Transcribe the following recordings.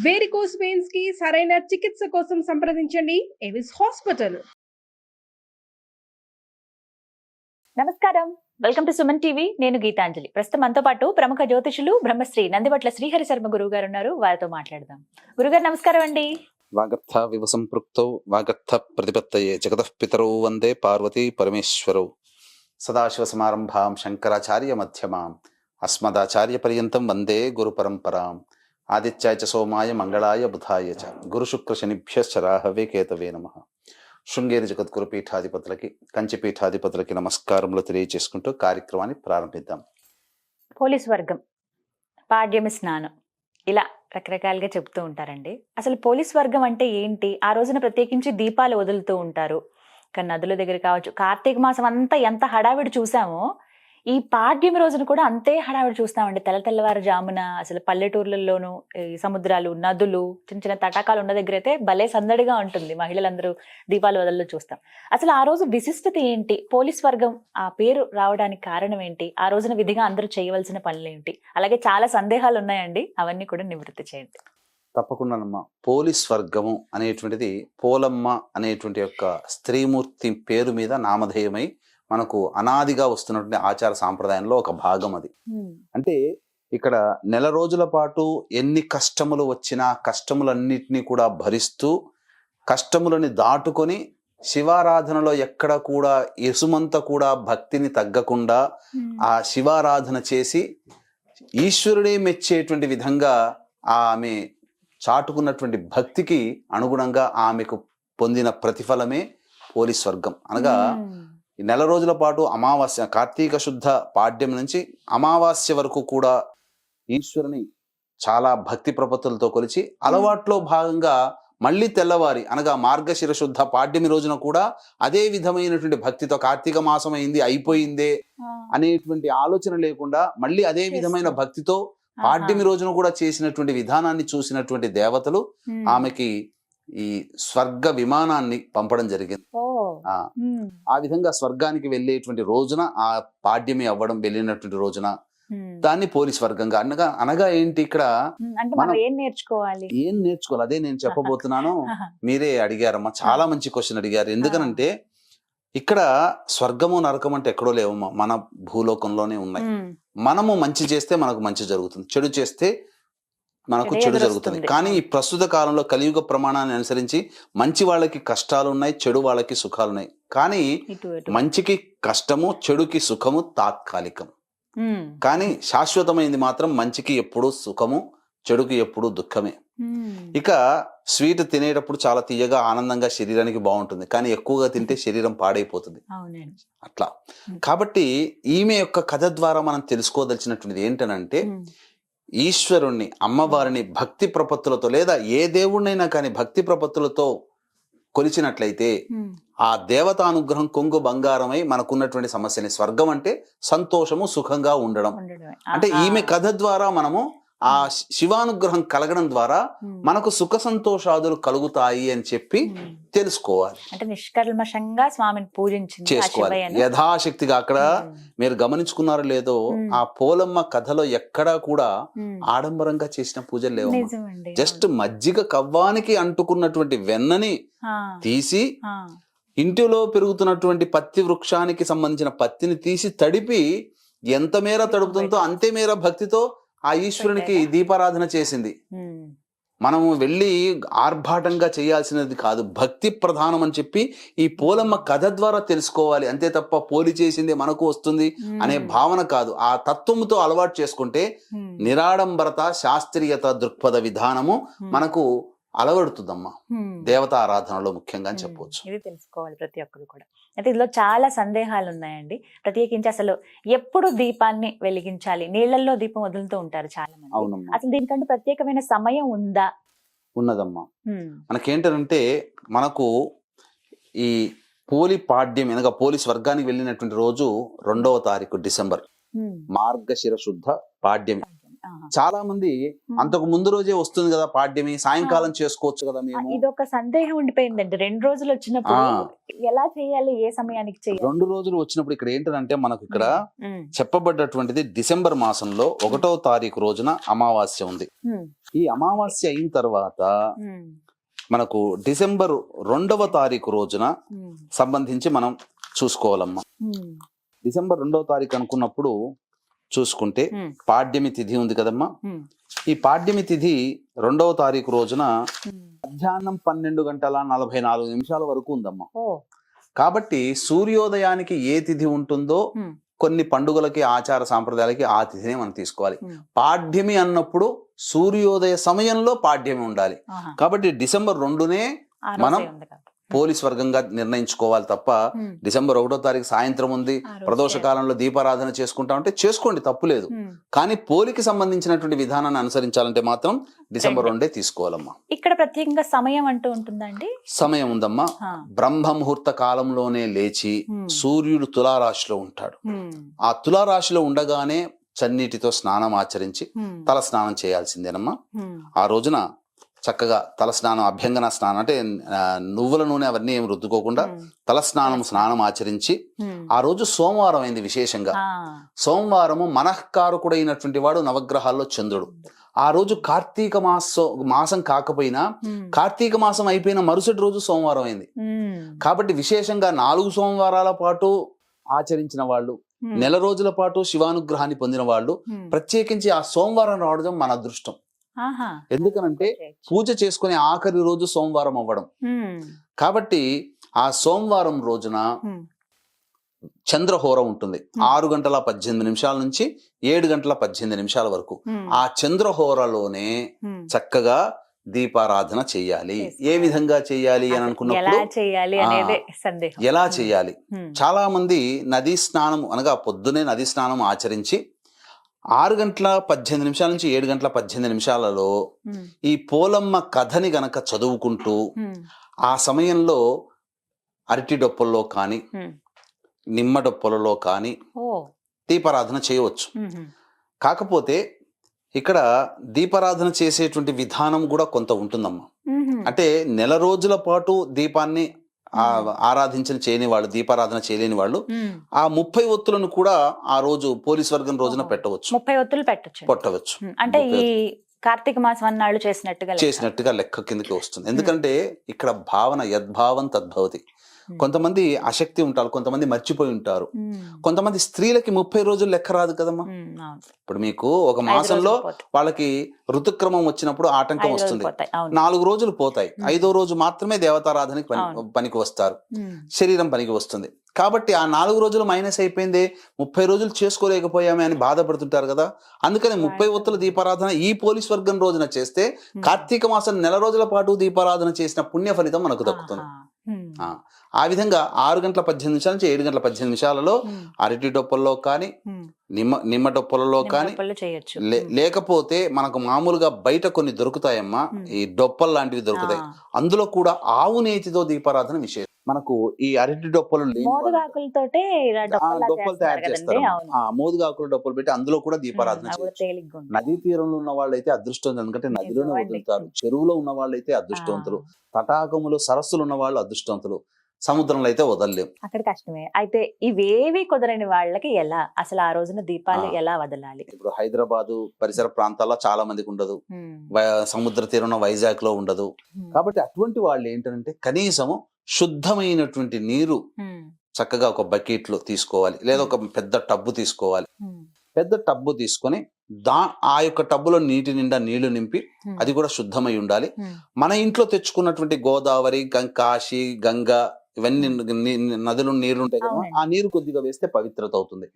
Varicose veins కి సరైన చికిత్స కోసం సంప్రదించండి ఎవిస్ హాస్పిటల్. నమస్కారం, వెల్కమ్ టు సుమన్ టీవీ. నేను గీతాంజలి. ప్రస్తుతం మనతో పాటు ప్రముఖ జ్యోతిషులు బ్రహ్మశ్రీ నందిబట్ల శ్రీహరి శర్మ గురువు గారు ఉన్నారు. వారితో మాట్లాడదాం. గురుగారు నమస్కారం అండి. వాగర్థ వివ సంపృక్తౌ వాగర్థ ప్రతిపత్తయే జగతః పితరౌ వందే పార్వతీ పరమేశ్వరౌ. సదాశివ సమారంభాం శంకరాచార్య మధ్యమాం అస్మదాచార్య పర్యంతం వందే గురు పరంపరాం. ఆదిత్యాయ చ సోమాయ మంగళాయ బుధాయ చ గురు శుక్ర శనిభ్యశ్చ రాహవే కేతవే నమః. శృంగేరి జగద్గురు పీఠాధిపతులకి, కంచి పీఠాధిపతులకి నమస్కారములు తెలియజేసుకుంటూ కార్యక్రమాన్ని ప్రారంభిద్దాం. పోలీస్ వర్గం, పాడ్యమి స్నానం, ఇలా రకరకాలుగా చెప్తూ ఉంటారండి. అసలు పోలీస్ వర్గం అంటే ఏంటి? ఆ రోజున ప్రత్యేకించి దీపాలు వదులుతూ ఉంటారు. కానీ నదుల దగ్గర కావచ్చు, కార్తీక మాసం అంతా ఎంత హడావిడి చూసామో ఈ పాడ్యమి రోజున కూడా అంతే హడావిడి చూస్తామండి. తెల్లవారు జామున అసలు పల్లెటూర్లలోనూ ఈ సముద్రాలు, నదులు, చిన్న చిన్న తటాకాలు ఉన్న దగ్గర అయితే భలే సందడిగా ఉంటుంది. మహిళలందరూ దీపాలు వదల్లో చూస్తాం. అసలు ఆ రోజు విశిష్టత ఏంటి? పోలీస్ వర్గం ఆ పేరు రావడానికి కారణం ఏంటి? ఆ రోజున విధిగా అందరూ చేయవలసిన పనులు ఏంటి? అలాగే చాలా సందేహాలు ఉన్నాయండి, అవన్నీ కూడా నివృత్తి చేయండి. తప్పకుండానమ్మా. పోలీస్ వర్గము అనేటువంటిది పోలమ్మ అనేటువంటి యొక్క స్త్రీమూర్తి పేరు మీద నామధేయమై మనకు అనాదిగా వస్తున్నటువంటి ఆచార సాంప్రదాయంలో ఒక భాగం అది. అంటే ఇక్కడ నెల రోజుల పాటు ఎన్ని కష్టములు వచ్చినా కష్టములన్నిటినీ కూడా భరిస్తూ కష్టములని దాటుకొని శివారాధనలో ఎక్కడ కూడా ఎసుమంత కూడా భక్తిని తగ్గకుండా ఆ శివారాధన చేసి ఈశ్వరుడే మెచ్చేటువంటి విధంగా ఆమె చాటుకున్నటువంటి భక్తికి అనుగుణంగా ఆమెకు పొందిన ప్రతిఫలమే పోలీస్ వర్గం. అనగా ఈ నెల రోజుల పాటు అమావాస్య, కార్తీక శుద్ధ పాడ్యం నుంచి అమావాస్య వరకు కూడా ఈశ్వరుని చాలా భక్తి ప్రపత్తులతో కొలిచి అలవాట్లో భాగంగా మళ్ళీ తెల్లవారి అనగా మార్గశిర శుద్ధ పాడ్యమి రోజున కూడా అదే విధమైనటువంటి భక్తితో కార్తీక మాసం అయింది అయిపోయిందే అనేటువంటి ఆలోచన లేకుండా మళ్ళీ అదే విధమైన భక్తితో పాడ్యమి రోజున కూడా చేసినటువంటి విధానాన్ని చూసినటువంటి దేవతలు ఆమెకి ఈ స్వర్గ విమానాన్ని పంపడం జరిగింది. ఆ విధంగా స్వర్గానికి వెళ్ళేటువంటి రోజున ఆ పాడ్యమి అవ్వడం, వెళ్ళినటువంటి రోజున దాన్ని పోలీస్ వర్గంగా అనగా ఏంటి? ఇక్కడ మనం ఏం నేర్చుకోవాలి అదే నేను చెప్పబోతున్నాను. మీరే అడిగారమ్మా, చాలా మంచి క్వశ్చన్ అడిగారు. ఎందుకనంటే ఇక్కడ స్వర్గము నరకం అంటే ఎక్కడో లేవమ్మా, మన భూలోకంలోనే ఉన్నాయి. మనము మంచి చేస్తే మనకు మంచి జరుగుతుంది, చెడు చేస్తే మనకు చెడు జరుగుతుంది. కానీ ఈ ప్రస్తుత కాలంలో కలియుగ ప్రమాణాన్ని అనుసరించి మంచి వాళ్ళకి కష్టాలు ఉన్నాయి, చెడు వాళ్ళకి సుఖాలు ఉన్నాయి. కానీ మంచికి కష్టము, చెడుకి సుఖము తాత్కాలికం. కానీ శాశ్వతమైంది మాత్రం మంచికి ఎప్పుడు సుఖము, చెడుకి ఎప్పుడు దుఃఖమే. ఇక స్వీట్ తినేటప్పుడు చాలా తీయగా ఆనందంగా శరీరానికి బాగుంటుంది, కానీ ఎక్కువగా తింటే శరీరం పాడైపోతుంది. అట్లా కాబట్టి ఈమె యొక్క కథ ద్వారా మనం తెలుసుకోదలిచినటువంటిది ఏంటనంటే ఈశ్వరుణ్ణి, అమ్మవారిని భక్తి ప్రపత్తులతో లేదా ఏ దేవుణ్ణైనా కానీ భక్తి ప్రపత్తులతో కొలిచినట్లయితే ఆ దేవతానుగ్రహం కొంగు బంగారమై మనకున్నటువంటి సమస్యని, స్వర్గం అంటే సంతోషము, సుఖంగా ఉండడం. అంటే ఈమె కథ ద్వారా మనము ఆ శివానుగ్రహం కలగడం ద్వారా మనకు సుఖ సంతోషాదులు కలుగుతాయి అని చెప్పి తెలుసుకోవాలి. అంటే నిష్కల్మషంగా స్వామిని పూజించి చేసుకోవాలి యథాశక్తిగా. అక్కడ మీరు గమనించుకున్నారో లేదో, ఆ పోలమ్మ కథలో ఎక్కడా కూడా ఆడంబరంగా చేసిన పూజలు లేవు. జస్ట్ మజ్జిగ కవ్వానికి అంటుకున్నటువంటి వెన్నని తీసి ఇంటిలో పెరుగుతున్నటువంటి పత్తి వృక్షానికి సంబంధించిన పత్తిని తీసి తడిపి ఎంత మేర తడుపుతుందో అంతే మేర భక్తితో ఆ ఈశ్వరునికి దీపారాధన చేసింది. మనము వెళ్ళి ఆర్భాటంగా చేయాల్సినది కాదు, భక్తి ప్రధానం అని చెప్పి ఈ పోలమ్మ కథ ద్వారా తెలుసుకోవాలి. అంతే తప్ప పోలి చేసింది మనకు వస్తుంది అనే భావన కాదు. ఆ తత్వముతో అలవాటు చేసుకుంటే నిరాడంబరత, శాస్త్రీయత దృక్పథ విధానము మనకు అలవడుతుందమ్మా దేవతా ఆరాధనలో ముఖ్యంగా అని చెప్పవచ్చు. ఇది తెలుసుకోవాలి ప్రతి ఒక్కరు కూడా. అయితే ఇందులో చాలా సందేహాలు ఉన్నాయండి. ప్రత్యేకించి అసలు ఎప్పుడు దీపాన్ని వెలిగించాలి? నీళ్లలో దీపం వదులుతూ ఉంటారు చాలా మంది. అసలు దీనికంటే ప్రత్యేకమైన సమయం ఉందా? ఉన్నదమ్మా. మనకేంటంటే మనకు ఈ పోలి పాడ్యం అనగా పోలీస్ వర్గానికి వెళ్ళినటువంటి రోజు 2వ తారీఖు డిసెంబర్, మార్గశిర శుద్ధ పాడ్యమి. ఆహా. చాలా మంది ఉమ్. అంతకు ముందు రోజే వస్తుంది కదా పాడ్యమి, సాయంకాలం చేసుకోవచ్చు కదా మేము. ఇది ఒక సందేహం ఉండిపోయిందండి. 2 రోజులు వచ్చినప్పుడు ఎలా చేయాలి, ఏ సమయానికి చేయాలి? 2 రోజులు వచ్చినప్పుడు ఇక్కడ ఏంటంటే మనకు ఇక్కడ ఉమ్. చెప్పబడ్డటువంటిది డిసెంబర్ మాసంలో 1వ తారీఖు రోజున అమావాస్య ఉంది. ఉమ్. ఈ అమావాస్య అయిన తర్వాత ఉమ్. మనకు డిసెంబర్ 2వ తారీఖు రోజున ఉమ్. సంబంధించి మనం చూసుకోవాలమ్మా. ఉమ్. డిసెంబర్ 2వ తారీఖు అనుకున్నప్పుడు చూసుకుంటే ఉమ్. పాడ్యమి తిథి ఉంది కదమ్మా. ఉమ్. ఈ పాడ్యమి తిథి 2వ తారీఖు రోజున ఉమ్. మధ్యాహ్నం 12:44 వరకు ఉందమ్మా. ఓ. కాబట్టి సూర్యోదయానికి ఏ తిథి ఉంటుందో ఉమ్. కొన్ని పండుగలకి, ఆచార సాంప్రదాయాలకి ఆ తిథిని మనం తీసుకోవాలి. ఉమ్. పాడ్యమి అన్నప్పుడు సూర్యోదయ సమయంలో పాడ్యమి ఉండాలి. ఆహా. కాబట్టి డిసెంబర్ 2నే ఆ మనం రోజే ఉంది కాబట్టి. పోలీస్ వర్గంగా నిర్ణయించుకోవాలి తప్ప ఉమ్. డిసెంబర్ 1వ తారీఖు సాయంత్రం ఉంది, ఆ రోజు ప్రదోష కాలంలో దీపారాధన చేసుకుంటామంటే చేసుకోండి, తప్పులేదు. ఉమ్. కానీ పోలికి సంబంధించినటువంటి విధానాన్ని అనుసరించాలంటే మాత్రం డిసెంబర్ 2 తీసుకోవాలమ్మా. ఇక్కడ ప్రత్యేకంగా సమయం అంటూ ఉంటుందండి? సమయం ఉందమ్మా. ఆ. బ్రహ్మ ముహూర్త కాలంలోనే లేచి ఉమ్. సూర్యుడు తులారాశిలో ఉంటాడు. ఉమ్. ఆ తులారాశిలో ఉండగానే చన్నీటితో స్నానం ఆచరించి ఉమ్. తల స్నానం చేయాల్సిందేనమ్మా. ఉమ్. ఆ రోజున చక్కగా తల స్నానం, అభ్యంగన స్నానం అంటే నువ్వుల నూనె అవన్నీ ఏమి రుద్దుకోకుండా ఉమ్. తల స్నానం ఆచరించి, ఉమ్. ఆ రోజు సోమవారం అయింది విశేషంగా. ఆ. సోమవారము మనఃకారకుడైనటువంటి వాడు నవగ్రహాల్లో చంద్రుడు. ఆ రోజు కార్తీక మాసం కాకపోయినా ఉమ్. కార్తీక మాసం అయిపోయిన మరుసటి రోజు సోమవారం అయింది. ఉమ్. కాబట్టి విశేషంగా 4 సోమవారాల పాటు ఆచరించిన వాళ్ళు, ఉమ్. నెల రోజుల పాటు శివానుగ్రహాన్ని పొందిన వాళ్ళు ఉమ్. ప్రత్యేకించి ఆ సోమవారం రావడం మన అదృష్టం. ఆహా. ఎందుకనంటే పూజ చేసుకునే ఆఖరి రోజు సోమవారం అవ్వడం. ఉమ్. కాబట్టి ఆ సోమవారం రోజున ఉమ్. చంద్రహోర ఉంటుంది. 6:18 నుంచి 7:18 వరకు. ఉమ్. ఆ చంద్రహోరలోనే ఉమ్. చక్కగా దీపారాధన చెయ్యాలి. ఏ విధంగా చెయ్యాలి అని ఎలా అనుకున్నప్పుడు చేయాలి అనేదే సందేహం. ఎలా చెయ్యాలి? ఉమ్. చాలా మంది నదీ స్నానం అనగా పొద్దునే నదీ స్నానం ఆచరించి 6:18 నుంచి 7:18 ఉమ్. ఈ పోలమ్మ కథని గనక చదువుకుంటూ ఉమ్. ఆ సమయంలో అరటి డొప్పల్లో కానీ ఉమ్. నిమ్మ డొప్పలలో కానీ ఓ. దీపారాధన చేయవచ్చు. ఉమ్. కాకపోతే ఇక్కడ దీపారాధన చేసేటువంటి విధానం కూడా కొంత ఉంటుందమ్మా. ఉమ్. అంటే నెల రోజుల పాటు దీపాన్ని ఆరాధించిన చేయని వాళ్ళు, దీపారాధన చేయలేని వాళ్ళు ఉమ్. ఆ 30 ఒత్తులను కూడా ఆ రోజు పోలీస్ వర్గం రోజున పెట్టవచ్చు, 30 ఒత్తులు పెట్టొచ్చు. కొట్టవచ్చు. అంటే 30 ఈ కార్తీక మాసం అన్నాళ్ళు చేసినట్టుగా లెక్క కిందకి వస్తుంది. ఎందుకంటే ఇక్కడ భావన యద్భావం తద్భవతి. కొంతమంది ఆసక్తి ఉంటారు, కొంతమంది మర్చిపోయి ఉంటారు, కొంతమంది స్త్రీలకి 30 రోజులు లెక్క రాదు కదమ్మా. ఇప్పుడు మీకు ఒక మాసంలో వాళ్ళకి ఋతుక్రమం వచ్చినప్పుడు ఆటంకం వస్తుంది, 4 రోజులు పోతాయి, 5వ రోజు మాత్రమే దేవతారాధనకి పనికి వస్తారు, శరీరం పనికి వస్తుంది. కాబట్టి ఆ 4 రోజులు మైనస్ అయిపోయింది, 30 రోజులు చేసుకోలేకపోయామే అని బాధపడుతుంటారు కదా. అందుకని 30 ఒత్తుల దీపారాధన ఈ పోలీస్ వర్గం రోజున చేస్తే కార్తీక మాసం నెల రోజుల పాటు దీపారాధన చేసిన పుణ్య ఫలితం మనకు దక్కుతుంది. ఆ విధంగా 6:18 నుంచి 7:18 అరటి డొప్పల్లో కానీ నిమ్మ డొప్పలలో కానీ లేకపోతే మనకు మామూలుగా బయట కొన్ని దొరుకుతాయమ్మా, ఈ డొప్పలు లాంటివి దొరుకుతాయి, అందులో కూడా ఆవు నేతితో దీపారాధన విశేషం. మనకు ఈ అరటి డొప్పలు డొప్పలు తయారు చేస్తారు, మోదుగాకులు డొప్పలు పెట్టి అందులో కూడా దీపారాధన చేయొచ్చు. నదీ తీరంలో ఉన్న వాళ్ళైతే అదృష్టవంతులు, ఎందుకంటే నదిలోనే వదులుతారు. చెరువులో ఉన్న వాళ్ళైతే అదృష్టవంతులు, తటాకములు సరస్సులు ఉన్న వాళ్ళు అదృష్టవంతులు, సముద్రంలో అయితే వదలలేం, అక్కడ కష్టమే. అయితే ఇవేవి కుదరని వాళ్ళకి ఎలా అసలు ఆ రోజున దీపాలు ఎలా వదలాలి? ఇప్పుడు హైదరాబాదు పరిసర ప్రాంతాల్లో చాలా మందికి ఉండదు, సముద్ర తీరంలో వైజాగ్ లో ఉండదు. కాబట్టి అటువంటి వాళ్ళు ఏంటంటే కనీసము శుద్ధమైనటువంటి నీరు చక్కగా ఒక బకెట్ లో తీసుకోవాలి, లేదా ఒక పెద్ద టబ్బు తీసుకోవాలి. పెద్ద టబ్బు తీసుకొని ఆ యొక్క టబ్బులో నీటి నిండా నీళ్లు నింపి, అది కూడా శుద్ధమై ఉండాలి. మన ఇంట్లో తెచ్చుకున్నటువంటి గోదావరి, కాశీ, గంగా ఇవన్నీ నదులు నీరు ఉంటాయి కదా, ఆ నీరు కొద్దిగా వేస్తే పవిత్రత అవుతుంది.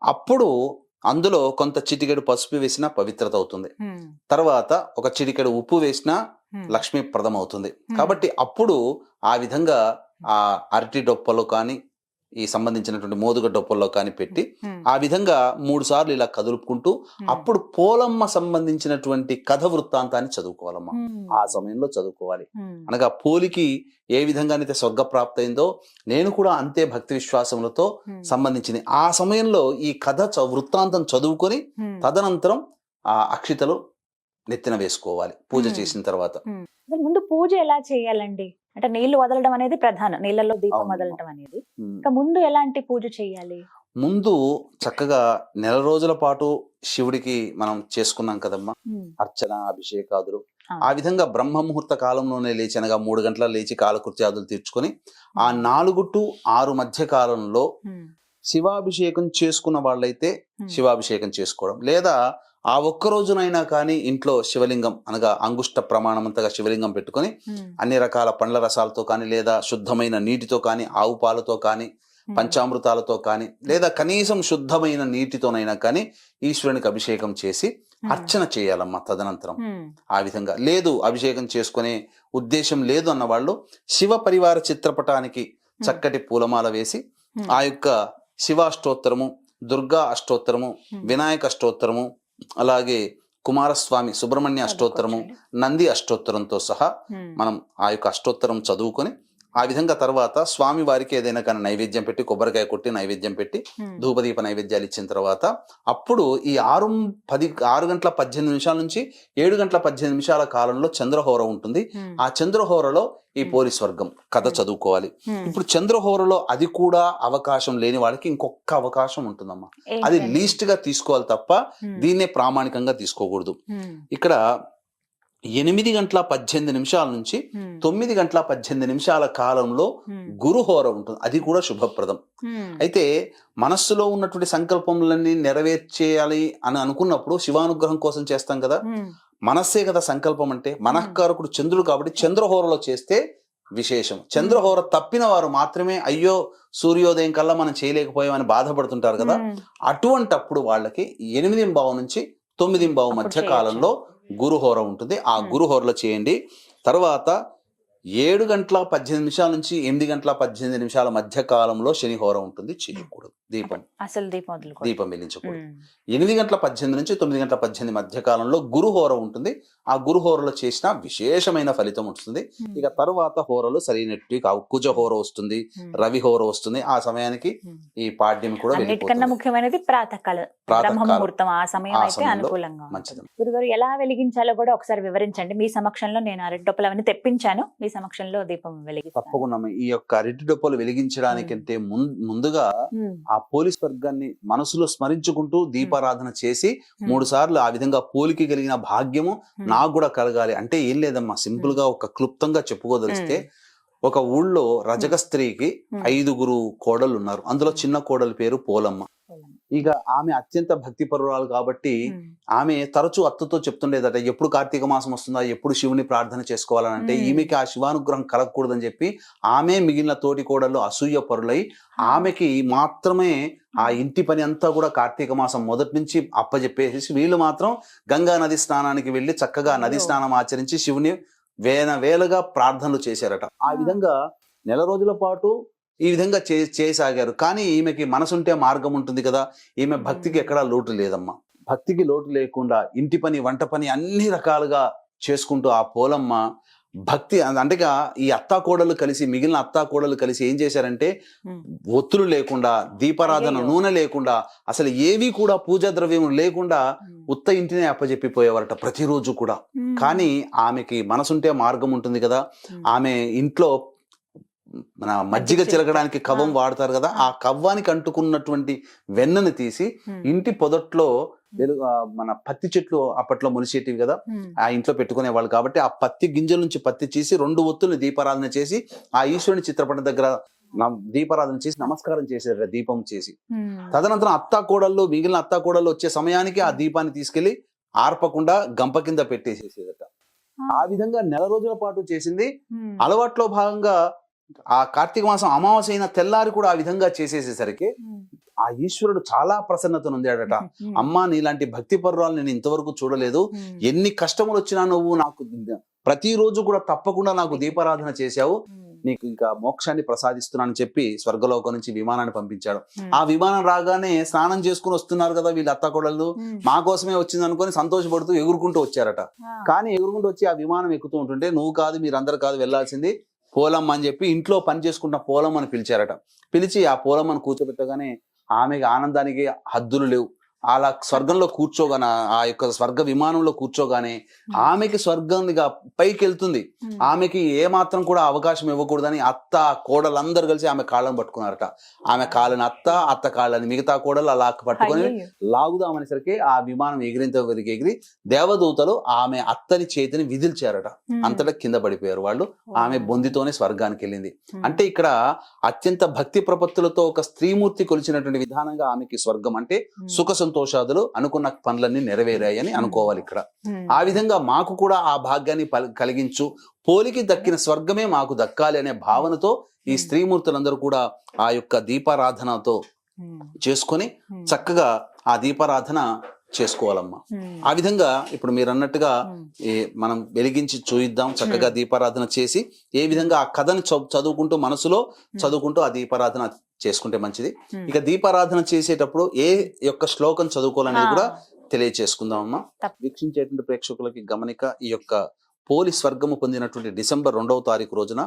అప్పుడు అందులో కొంత చిటికెడు పసుపు వేసినా పవిత్రత అవుతుంది. తర్వాత ఒక చిటికెడు ఉప్పు వేసినా లక్ష్మీప్రదం అవుతుంది. కాబట్టి అప్పుడు ఆ విధంగా ఆ అరటి డొప్పలో కానీ ఈ సంబంధించినటువంటి మోదుగ డొప్పల్లో కానీ పెట్టి ఆ విధంగా 3 సార్లు ఇలా కదులుపుకుంటూ అప్పుడు పోలమ్మ సంబంధించినటువంటి కథ వృత్తాంతాన్ని చదువుకోవాలమ్మా. ఆ సమయంలో చదువుకోవాలి. అనగా పోలికి ఏ విధంగానైతే స్వర్గ ప్రాప్తి అయిందో నేను కూడా అంతే భక్తి విశ్వాసములతో సంబంధించింది. ఆ సమయంలో ఈ కథ వృత్తాంతం చదువుకొని తదనంతరం ఆ అక్షితలు నెత్తిన వేసుకోవాలి పూజ చేసిన తర్వాత. అసలు ముందు పూజ ఎలా చేయాలండి? అంటే నీళ్లు వదలడం అనేది ప్రధానం, నీళ్ళలో దీపం అవును. వదలడం అనేది. ఇంకా ముందు ఎలాంటి పూజ చేయాలి? ముందు చక్కగా నెల రోజుల పాటు శివుడికి మనం చేసుకున్నాం కదమ్మా అర్చన అభిషేకాదులు. ఆ విధంగా బ్రహ్మ ముహూర్త కాలంలోనే లేచి అనగా 3 గంటల లేచి కాలకృత్యాదులు తీర్చుకొని ఆ 4 to 6 మధ్య కాలంలో శివాభిషేకం చేసుకున్న వాళ్ళైతే శివాభిషేకం చేసుకోవడం, లేదా ఆ ఒక్క రోజునైనా కానీ ఇంట్లో శివలింగం అనగా అంగుష్ట ప్రమాణమంతగా శివలింగం పెట్టుకొని అన్ని రకాల పండ్ల రసాలతో కానీ, లేదా శుద్ధమైన నీటితో కానీ, ఆవు పాలతో కానీ, పంచామృతాలతో కానీ, లేదా కనీసం శుద్ధమైన నీటితోనైనా కానీ ఈశ్వరునికి అభిషేకం చేసి అర్చన చేయాలమ్మా. తదనంతరం ఆ విధంగా లేదు అభిషేకం చేసుకునే ఉద్దేశం లేదు అన్న వాళ్ళు శివ పరివార చిత్రపటానికి చక్కటి పూలమాల వేసి ఆ యొక్క శివాష్టోత్తరము, దుర్గా అష్టోత్తరము, వినాయక అష్టోత్తరము, అలాగే కుమారస్వామి సుబ్రహ్మణ్య అష్టోత్తరము, నంది అష్టోత్తరంతో సహా మనం ఆ యొక్క అష్టోత్తరం చదువుకొని ఆ విధంగా తర్వాత స్వామి వారికి ఏదైనా కానీ నైవేద్యం పెట్టి, కొబ్బరికాయ కొట్టి నైవేద్యం పెట్టి, ధూపదీప నైవేద్యాలు ఇచ్చిన తర్వాత అప్పుడు ఈ 6 గంటల 18 నిమిషాల నుంచి 7 గంటల 18 నిమిషాల కాలంలో చంద్రహోర ఉంటుంది. ఆ చంద్రహోరలో ఈ పోలీస్ వర్గం కథ చదువుకోవాలి. ఇప్పుడు చంద్రహోరలో అది కూడా అవకాశం లేని వాళ్ళకి ఇంకొక అవకాశం ఉంటుందమ్మా. అది లీస్ట్ గా తీసుకోవాలి తప్ప దీన్నే ప్రామాణికంగా తీసుకోకూడదు. ఇక్కడ 8 గంటల 18 నిమిషాల నుంచి 9 గంటల 18 నిమిషాల కాలంలో గురుహోర ఉంటుంది. అది కూడా శుభప్రదం. అయితే మనస్సులో ఉన్నటువంటి సంకల్పములన్నీ నెరవేర్చేయాలి అని అనుకున్నప్పుడు శివానుగ్రహం కోసం చేస్తాం కదా. మనస్సే కదా సంకల్పం అంటే. మనఃకారకుడు చంద్రుడు కాబట్టి చంద్రహోరలో చేస్తే విశేషం. చంద్రహోర తప్పిన వారు మాత్రమే అయ్యో సూర్యోదయం కల్లా మనం చేయలేకపోయామని బాధపడుతుంటారు కదా. అటువంటప్పుడు వాళ్ళకి 8:15 నుంచి 9:15 మధ్య కాలంలో గురుహోర ఉంటుంది. ఆ గురుహోరలో చేయండి. తర్వాత 7 గంటల 18 నిమిషాల నుంచి 8 గంటల 18 నిమిషాల మధ్య కాలంలో శనిహోర ఉంటుంది. చేయకూడదు. దీపం వెలిగించకూడదు. 8 గంటల 18 నుంచి 9 గంటల 18 మధ్య కాలంలో గురుహోర ఉంటుంది. ఆ గురుహోరలో చేసిన విశేషమైన ఫలితం ఉంటుంది. ఇక తర్వాత హోరలు సరైనట్టు కావు. కుజహోర వస్తుంది, రవిహోర వస్తుంది. ఆ సమయానికి ఈ పాడ్యం కూడా అన్నిటికన్నా ముఖ్యమైనది ప్రాతకాలం, బ్రహ్మ ముహూర్తం. ఆ సమయం అయితే అనుకూలంగా మంచిది. గురుగారు ఎలా వెలిగించాలో కూడా ఒకసారి వివరించండి. మీ సమక్షంలో నేను అరటి డొప్పలు అవన్నీ తెప్పించాను, మీ సమక్షంలో దీపం వెలిగిస్తాను. తప్పకుండా. ఈ యొక్క అరటి డొప్పలు వెలిగించడానికంటే ముందుగా ఆ పోలీస్ వర్గాన్ని మనసులో స్మరించుకుంటూ దీపారాధన చేసి 3 సార్లు ఆ విధంగా పోలికి కలిగిన భాగ్యము నాకు కూడా కలగాలి అంటే ఏం లేదమ్మా. సింపుల్ గా ఒక క్లుప్తంగా చెప్పుకోదలిస్తే, ఒక ఊళ్ళో రజక స్త్రీకి 5 కోడలు ఉన్నారు. అందులో చిన్న కోడలి పేరు పోలమ్మ. ఇక ఆమె అత్యంత భక్తిపరురాలు కాబట్టి ఆమె తరచూ అత్తతో చెప్తుండేదట, ఎప్పుడు కార్తీక మాసం వస్తుందా, ఎప్పుడు శివుని ప్రార్థన చేసుకోవాలని. అంటే ఈమెకి ఆ శివానుగ్రహం కలగకూడదని చెప్పి ఆమె మిగిలిన తోటి కోడళ్ళు అసూయ పరులై ఆమెకి మాత్రమే ఆ ఇంటి పని అంతా కూడా కార్తీక మాసం మొదటి నుంచి అప్పచెప్పేసి వీళ్ళు మాత్రం గంగా నది స్నానానికి వెళ్ళి చక్కగా నది స్నానం ఆచరించి శివుని వేలగా ప్రార్థనలు చేశారట. ఆ విధంగా నెల రోజుల పాటు ఈ విధంగా చేయసాగారు. కానీ ఈమెకి మనసుంటే మార్గం ఉంటుంది కదా. ఈమె భక్తికి ఎక్కడా లోటు లేదమ్మా. భక్తికి లోటు లేకుండా ఇంటి పని, వంట పని అన్ని రకాలుగా చేసుకుంటూ ఆ పోలమ్మ భక్తి అంటేగా ఈ అత్తాకోడలు కలిసి, మిగిలిన అత్తాకోడలు కలిసి ఏం చేశారంటే, ఒత్తులు లేకుండా, దీపారాధన నూనె లేకుండా, అసలు ఏవి కూడా పూజా ద్రవ్యం లేకుండా ఉత్త ఇంటినే అప్పజెప్పిపోయేవారట ప్రతిరోజు కూడా. కానీ ఆమెకి మనసుంటే మార్గం ఉంటుంది కదా. ఆమె ఇంట్లో మన మజ్జిగ చిలకడానికి కవ్వం వాడతారు కదా. ఆ కవ్వానికి అంటుకున్నటువంటి వెన్నను తీసి ఇంటి పొదట్లో మన పత్తి చెట్లు అప్పట్లో మొలిచేటివి కదా, ఆ ఇంట్లో పెట్టుకునే వాళ్ళు కాబట్టి ఆ పత్తి గింజల నుంచి పత్తి చేసి 2 ఒత్తుల్ని దీపారాధన చేసి ఆ ఈశ్వరుని చిత్రపటం దగ్గర దీపారాధన చేసి నమస్కారం చేశారు దీపం చేసి. తదనంతరం మిగిలిన అత్తాకోడళ్ళు వచ్చే సమయానికి ఆ దీపాన్ని తీసుకెళ్లి ఆర్పకుండా గంప కింద పెట్టేసేసేదట. ఆ విధంగా నెల రోజుల పాటు చేసింది. అలవాట్లో భాగంగా ఆ కార్తీక మాసం అమావాస్య అయిన తెల్లారి కూడా ఆ విధంగా చేసేసేసరికి ఆ ఈశ్వరుడు చాలా ప్రసన్నత నొందాడట. అమ్మా, నీలాంటి భక్తి పరురాలు నేను ఇంతవరకు చూడలేదు. ఎన్ని కష్టములు వచ్చినా నువ్వు నాకు ప్రతిరోజు కూడా తప్పకుండా నాకు దీపారాధన చేశావు. నీకు ఇంకా మోక్షాన్ని ప్రసాదిస్తున్నానని చెప్పి స్వర్గలోకం నుంచి విమానాన్ని పంపించాడు. ఆ విమానం రాగానే స్నానం చేసుకుని వస్తున్నారు కదా వీళ్ళు అత్తాకోడళ్ళు, మా కోసమే వచ్చింది అనుకుని సంతోషపడుతూ ఎగురుకుంటూ వచ్చారట. కానీ ఎగురుకుంటూ వచ్చి ఆ విమానం ఎక్కుతూ ఉంటుంటే, నువ్వు కాదు, మీరందరూ కాదు వెళ్లాల్సింది పోలమ్మ అని చెప్పి ఇంట్లో పని చేసుకుంటున్న పోలమ్మని పిలిచారట. పిలిచి ఆ పోలమ్మని కూర్చోబెట్టగానే ఆమెకి ఆనందానికి హద్దులు లేవు. అలా స్వర్గంలో కూర్చోగానే, ఆ యొక్క స్వర్గ విమానంలో కూర్చోగానే ఆమెకి స్వర్గంగా పైకి వెళ్తుంది. ఆమెకి ఏ మాత్రం కూడా అవకాశం ఇవ్వకూడదని అత్త కోడలందరూ కలిసి ఆమె కాళ్ళను పట్టుకున్నారట. ఆమె కాళ్ళని అత్త కాళ్ళని మిగతా కోడలు అలా పట్టుకొని లాగుదామనేసరికి ఆ విమానం ఎగిరి దేవదూతలు ఆమె అత్తని చేతిని విదిల్చారట. అంతటా కింద పడిపోయారు వాళ్ళు. ఆమె బొందితోనే స్వర్గానికి వెళ్ళింది. అంటే ఇక్కడ అత్యంత భక్తి ప్రపత్తులతో ఒక స్త్రీమూర్తి కొలిచినటువంటి విధానంగా ఆమెకి స్వర్గం అంటే సుఖ సంతోషాదులు అనుకున్న పనులన్నీ నెరవేరాయని అనుకోవాలి ఇక్కడ. ఆ విధంగా మాకు కూడా ఆ భాగ్యాన్ని కలిగించు, పోలికి దక్కిన స్వర్గమే మాకు దక్కాలి అనే భావనతో ఈ స్త్రీమూర్తులందరూ కూడా ఆ యొక్క దీపారాధనతో చేసుకొని చక్కగా ఆ దీపారాధన చేసుకోవాలమ్మా. ఆ విధంగా ఇప్పుడు మీరు అన్నట్టుగా మనం వెలిగించి చూయిద్దాం. చక్కగా దీపారాధన చేసి ఏ విధంగా ఆ కథను చదువుకుంటూ మనసులో చదువుకుంటూ ఆ దీపారాధన చేసుకుంటే మంచిది. ఇక దీపారాధన చేసేటప్పుడు ఏ యొక్క శ్లోకం చదువుకోవాలనేది కూడా తెలియచేసుకుందాం అమ్మా. వీక్షించేటువంటి ప్రేక్షకులకి గమనిక, ఈ యొక్క పోలీస్ స్వర్గము పొందినటువంటి డిసెంబర్ 2వ తారీఖు రోజున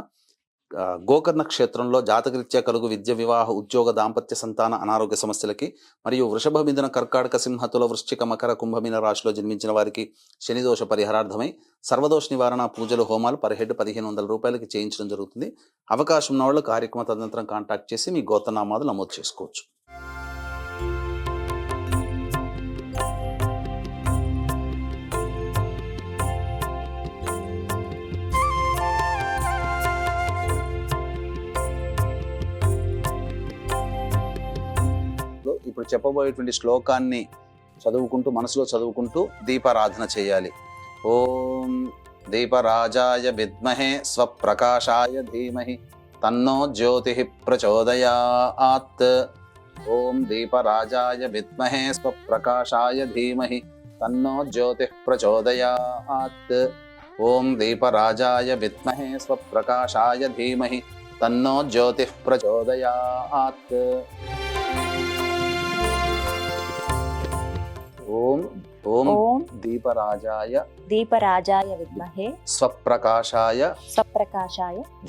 గోకర్ణ క్షేత్రంలో జాతకరీత్యా కలుగు విద్య, వివాహ, ఉద్యోగ, దాంపత్య, సంతాన, అనారోగ్య సమస్యలకి మరియు వృషభ, మిథున, కర్కాటక, సింహ, తుల, వృశ్చిక, మకర, కుంభమీన రాశిలో జన్మించిన వారికి శనిదోష పరిహారార్థమై సర్వదోష నివారణ పూజలు, హోమాలు పర్ హెడ్ 1500 రూపాయలకి చేయించడం జరుగుతుంది. అవకాశం ఉన్న వాళ్ళు కార్యక్రమ తదనంతరం కాంటాక్ట్ చేసి మీ గోత్రనామాలు నమోదు చేసుకోవచ్చు. ఇప్పుడు చెప్పబోయేటువంటి శ్లోకాన్ని చదువుకుంటూ మనసులో చదువుకుంటూ దీపారాధన చేయాలి. ఓం దీపరాజాయ విద్మహే స్వప్రకాశాయ ధీమహి తన్నో జ్యోతి ప్రచోదయాత్. ఓం దీపరాజాయ విద్మహే స్వప్రకాశాయ ధీమహి తన్నో జ్యోతి ప్రచోదయాత్. ఓం దీపరాజాయ విద్మహే స్వప్రకాశాయ ధీమహి తన్నో జ్యోతి ప్రచోదయాత్. ఓం ఓం ఓం దీపరాజాయ విద్మహే స్వప్రకాశాయ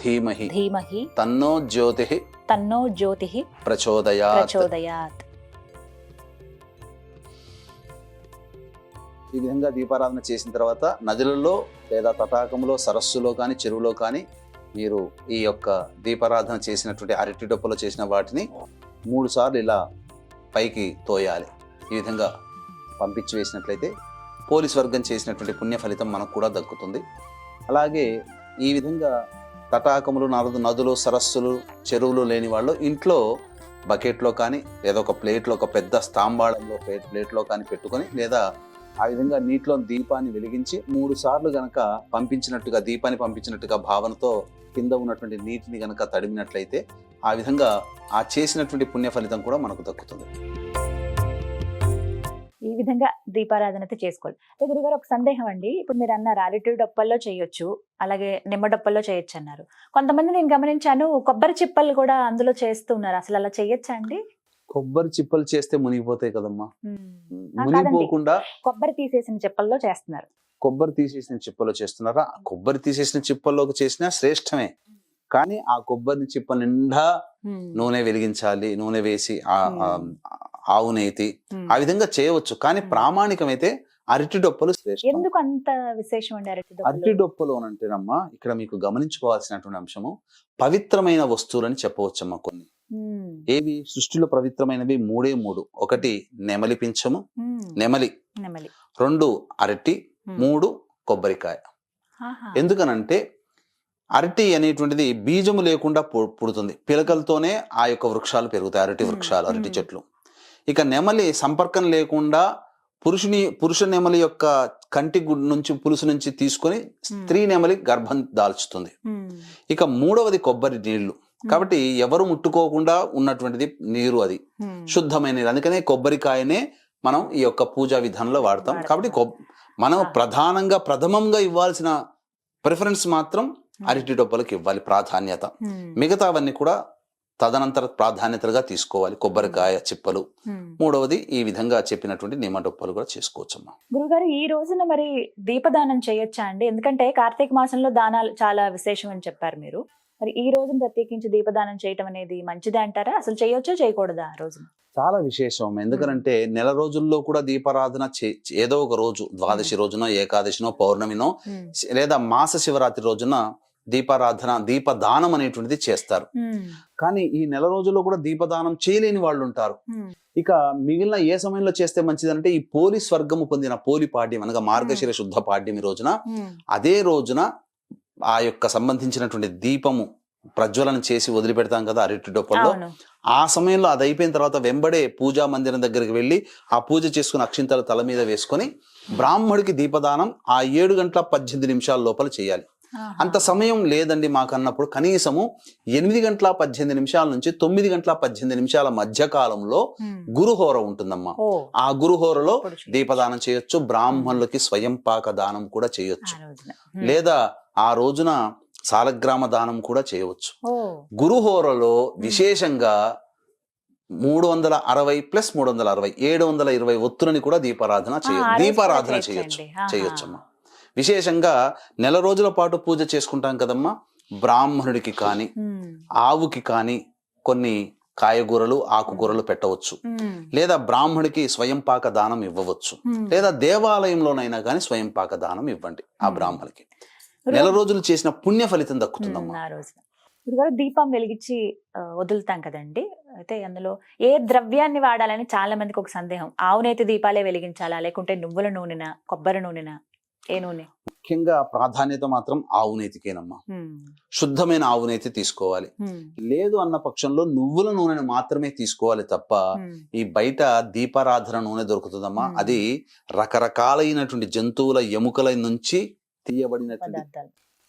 ధీమహి ధీమహి తన్నో జ్యోతి ప్రచోదయాత్. ఈ విధంగా దీపారాధన చేసిన తర్వాత నదులలో లేదా తటాకంలో, సరస్సులో కానీ చెరువులో కానీ మీరు ఈ యొక్క దీపారాధన చేసినటువంటి అరటి డొప్పలో చేసిన వాటిని 3 సార్లు ఇలా పైకి తోయాలి. ఈ విధంగా పంపించి వేసినట్లయితే పోలీస్ వర్గం చేసినటువంటి పుణ్య ఫలితం మనకు కూడా దక్కుతుంది. అలాగే ఈ విధంగా తటాకములు, నదులు, సరస్సులు, చెరువులు లేని వాళ్ళు ఇంట్లో బకెట్లో కానీ లేదా ఒక ప్లేట్లో, ఒక పెద్ద స్తాంబాళంలో ప్లేట్లో కానీ పెట్టుకొని లేదా ఆ విధంగా నీటిలో దీపాన్ని వెలిగించి 3 సార్లు గనక దీపాన్ని పంపించినట్టుగా భావనతో కింద ఉన్నటువంటి నీటిని గనక తడిమినట్లయితే ఆ విధంగా ఆ చేసినటువంటి పుణ్య ఫలితం కూడా మనకు దక్కుతుంది. ఈ విధంగా దీపారాధనతో చేసుకోవాలి. గురుగారు, ఒక సందేహం అండి. ఇప్పుడు మీరు అన్నారు అరటి డొప్పల్లో చేయొచ్చు, అలాగే నిమ్మ డొప్పల్లో చేయొచ్చు అన్నారు. కొంతమంది నేను గమనించాను కొబ్బరి చిప్పలు కూడా అందులో చేస్తూ ఉన్నారు. అసలు అలా చేయొచ్చా అండి? కొబ్బరి చిప్పలు చేస్తే మునిగిపోతాయి కదమ్మా. మునిగిపోకుండా కొబ్బరి తీసేసిన చిప్పల్లో చేస్తున్నారు. కొబ్బరి తీసేసిన చిప్పలో చేస్తున్నారా? కొబ్బరి తీసేసిన చిప్పల్లోకి చేసినా శ్రేష్టమే. కానీ ఆ కొబ్బరి చిప్ప నిండా నూనె వెలిగించాలి, నూనె వేసి ఆవు నెయ్యి ఆ విధంగా చేయవచ్చు. కానీ ప్రామాణికమైతే అరటి డొప్పలు శ్రేష్టం. ఎందుకు అంత విశేషం అండి అరటి డొప్పలు అంటేనమ్మా, ఇక్కడ మీకు గమనించుకోవాల్సినటువంటి అంశము పవిత్రమైన వస్తువులని చెప్పవచ్చమ్మా. కొన్ని ఏవి సృష్టిలో పవిత్రమైనవి 3 ఒకటి నెమలి పింఛము, నెమలి. 2 అరటి, 3 కొబ్బరికాయ. ఎందుకనంటే అరటి అనేటువంటిది బీజము లేకుండా పుడుతుంది. పిలకలతోనే ఆ యొక్క వృక్షాలు పెరుగుతాయి, అరటి వృక్షాలు, అరటి చెట్లు. ఇక నెమలి సంపర్కం లేకుండా పురుష నెమలి యొక్క కంటి నుంచి, పులుసు నుంచి తీసుకొని స్త్రీ నెమలి గర్భం దాల్చుతుంది. ఇక 3వది కొబ్బరి నీళ్లు. కాబట్టి ఎవరు ముట్టుకోకుండా ఉన్నటువంటిది నీరు, అది శుద్ధమైన నీరు. అందుకనే కొబ్బరికాయనే మనం ఈ యొక్క పూజా విధానంలో వాడతాం. కాబట్టి మనం ప్రథమంగా ఇవ్వాల్సిన ప్రిఫరెన్స్ మాత్రం అరటి డొప్పలకు ఇవ్వాలి ప్రాధాన్యత. మిగతావన్నీ కూడా తదనంతర ప్రాధాన్యతగా తీసుకోవాలి. కొబ్బరికాయ చిప్పలు, 3వది ఈ విధంగా చెప్పినటువంటి నిమ్మ డొప్పలు కూడా చేసుకోవచ్చమ్మా. గురుగారు, ఈ రోజున మరి దీపదానం చేయొచ్చా అండి? ఎందుకంటే కార్తీక మాసంలో దానాలు చాలా విశేషం అని చెప్పారు మీరు. మరి ఈ రోజున ప్రత్యేకించి దీపదానం చేయటం అనేది మంచిదే అంటారా? అసలు చేయొచ్చో చేయకూడదా ఆ రోజున? చాలా విశేషం. ఎందుకంటే నెల రోజుల్లో కూడా దీపారాధన ఏదో ఒక రోజు, ద్వాదశి రోజునో, ఏకాదశినో, పౌర్ణమినో, లేదా మాస శివరాత్రి రోజున దీపారాధన, దీపదానం అనేటువంటిది చేస్తారు. కానీ ఈ నెల రోజుల్లో కూడా దీపదానం చేయలేని వాళ్ళు ఉంటారు. ఇక మిగిలిన ఏ సమయంలో చేస్తే మంచిదంటే ఈ పోలి స్వర్గము పొందిన పోలి పాడ్యం అనగా మార్గశిర శుద్ధ పాడ్యమి రోజున, అదే రోజున ఆ యొక్క సంబంధించినటువంటి దీపము ప్రజ్వలన చేసి వదిలిపెడతాం కదా అరటి డొప్పల్లో. ఆ సమయంలో అది అయిపోయిన తర్వాత వెంబడే పూజా మందిరం దగ్గరికి వెళ్ళి ఆ పూజ చేసుకుని అక్షింతలు తల మీద వేసుకొని బ్రాహ్మడికి దీపదానం ఆ 7 గంటల 18 నిమిషాల లోపల చేయాలి. అంత సమయం లేదండి మాకు అన్నప్పుడు కనీసము 8 గంటల 18 నిమిషాల నుంచి 9 గంటల 18 నిమిషాల మధ్య కాలంలో గురుహోర ఉంటుందమ్మా. ఆ గురుహోరలో దీపదానం చేయొచ్చు. బ్రాహ్మణులకి స్వయం పాక దానం కూడా చేయొచ్చు. లేదా ఆ రోజున సాలగ్రామ దానం కూడా చేయవచ్చు. గురుహోరలో విశేషంగా 360 + 360 720 ఒత్తులని కూడా దీపారాధన చేయొచ్చమ్మా. విశేషంగా నెల రోజుల పాటు పూజ చేసుకుంటాం కదమ్మా. బ్రాహ్మణుడికి కానీ ఆవుకి కానీ కొన్ని కాయగూరలు, ఆకుకూరలు పెట్టవచ్చు. లేదా బ్రాహ్మడికి స్వయం పాక దానం ఇవ్వవచ్చు. లేదా దేవాలయంలోనైనా కానీ స్వయం పాక దానం ఇవ్వండి ఆ బ్రాహ్మడికి. నెల రోజులు చేసిన పుణ్య ఫలితం దక్కుతుందమ్మా. దీపం వెలిగించి వదులుతాం కదండి, అయితే అందులో ఏ ద్రవ్యాన్ని వాడాలని చాలా మందికి ఒక సందేహం. ఆవునేతి దీపాలే వెలిగించాలా, లేకుంటే నువ్వుల నూనెనా, కొబ్బరి నూనెనా, ఏ నూనె? ముఖ్యంగా ప్రాధాన్యత మాత్రం ఆవునేతికేనమ్మా. శుద్ధమైన ఆవునేతి తీసుకోవాలి. లేదు అన్న పక్షంలో నువ్వుల నూనెను మాత్రమే తీసుకోవాలి తప్ప ఈ బయట దీపారాధన నూనె దొరుకుతుందమ్మా. అది రకరకాలైనటువంటి జంతువుల ఎముకల నుంచి తీయబడినటువంటి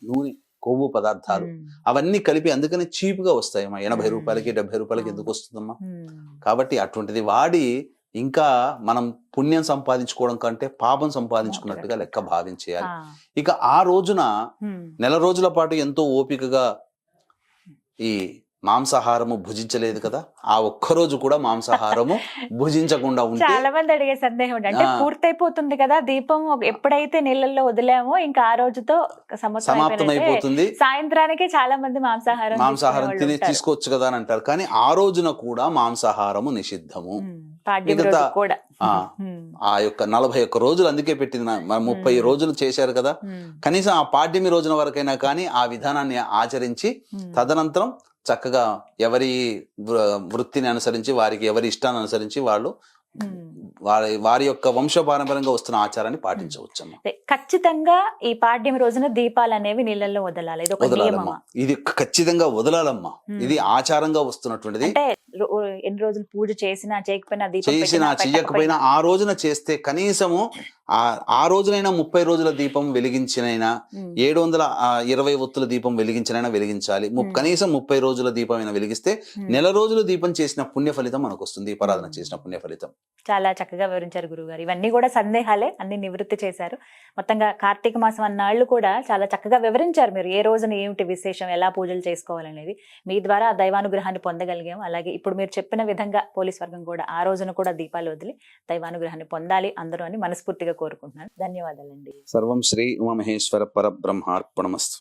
నూనె, కొవ్వు పదార్థాలు అవన్నీ కలిపి అందుకని చీపుగా వస్తాయమ్మా. 80 రూపాయలకి 70 రూపాయలకి ఎందుకు వస్తుందమ్మా? కాబట్టి అటువంటిది వాడి ఇంకా మనం పుణ్యం సంపాదించుకోవడం కంటే పాపం సంపాదించుకున్నట్టుగా లెక్క భావించేయాలి. ఇక ఆ రోజున నెల రోజుల పాటు ఎంతో ఓపికగా ఈ మాంసాహారము భుజించలేదు కదా, ఆ ఒక్కరోజు కూడా మాంసాహారము భుజించకుండా ఉంటే చాలా మంది అడిగే సందేహం అంటే పూర్తయిపోతుంది కదా దీపం, ఎప్పుడైతే నీళ్ళల్లో వదిలామో ఇంకా ఆ రోజుతో సమాప్తమైపోతుంది, సాయంత్రానికి చాలా మంది మాంసాహారం తిని తీసుకోవచ్చు కదా అని అంటారు. కానీ ఆ రోజున కూడా మాంసాహారము నిషిద్ధము. ఆ యొక్క 41 రోజులు అందుకే పెట్టింది. 30 రోజులు చేశారు కదా, కనీసం ఆ పాడ్యమి రోజున వరకైనా కానీ ఆ విధానాన్ని ఆచరించి తదనంతరం చక్కగా ఎవరి వృత్తిని అనుసరించి, వారికి ఎవరి ఇష్టాన్ని అనుసరించి వాళ్ళు వారి యొక్క వంశపారంపర్యంగా వస్తున్న ఆచారాన్ని పాటించవచ్చమ్మా. ఖచ్చితంగా ఈ పాడ్యం రోజున దీపాలు అనేవి నీళ్ళల్లో వదలాలి, ఇది ఖచ్చితంగా వదలాలమ్మా. ఇది ఆచారంగా వస్తున్నటువంటిది. ఎన్ని రోజులు పూజ చేసినా చెయ్యకపోయినా ఆ రోజున చేస్తే కనీసము ఆ రోజునైనా 30 రోజుల దీపం వెలిగించినైనా 720 ఒత్తుల దీపం వెలిగించినైనా వెలిగించాలి. కనీసం 30 రోజుల దీపం అయినా వెలిగిస్తే నెల రోజులు దీపం చేసిన పుణ్య ఫలితం మనకు వస్తుంది. దీపారాధన చేసిన పుణ్య ఫలితం. చాలా చక్కగా వివరించారు గురుగారు. ఇవన్నీ కూడా సందేహాలే, అన్ని నివృత్తి చేశారు. మొత్తంగా కార్తీక మాసం అన్నాళ్ళు కూడా చాలా చక్కగా వివరించారు మీరు. ఏ రోజున ఏమిటి విశేషం, ఎలా పూజలు చేసుకోవాలనేది మీ ద్వారా ఆ దైవానుగ్రహాన్ని పొందగలిగాం. అలాగే ఇప్పుడు మీరు చెప్పిన విధంగా పోలీస్ వర్గం కూడా ఆ రోజున కూడా దీపాలు వదిలి దైవానుగ్రహాన్ని పొందాలి అందరూ అని మనస్ఫూర్తిగా కోరుకుంటున్నాను. ధన్యవాదాలండి. సర్వం శ్రీ ఉమామహేశ్వర పరబ్రహ్మార్పణమస్తు.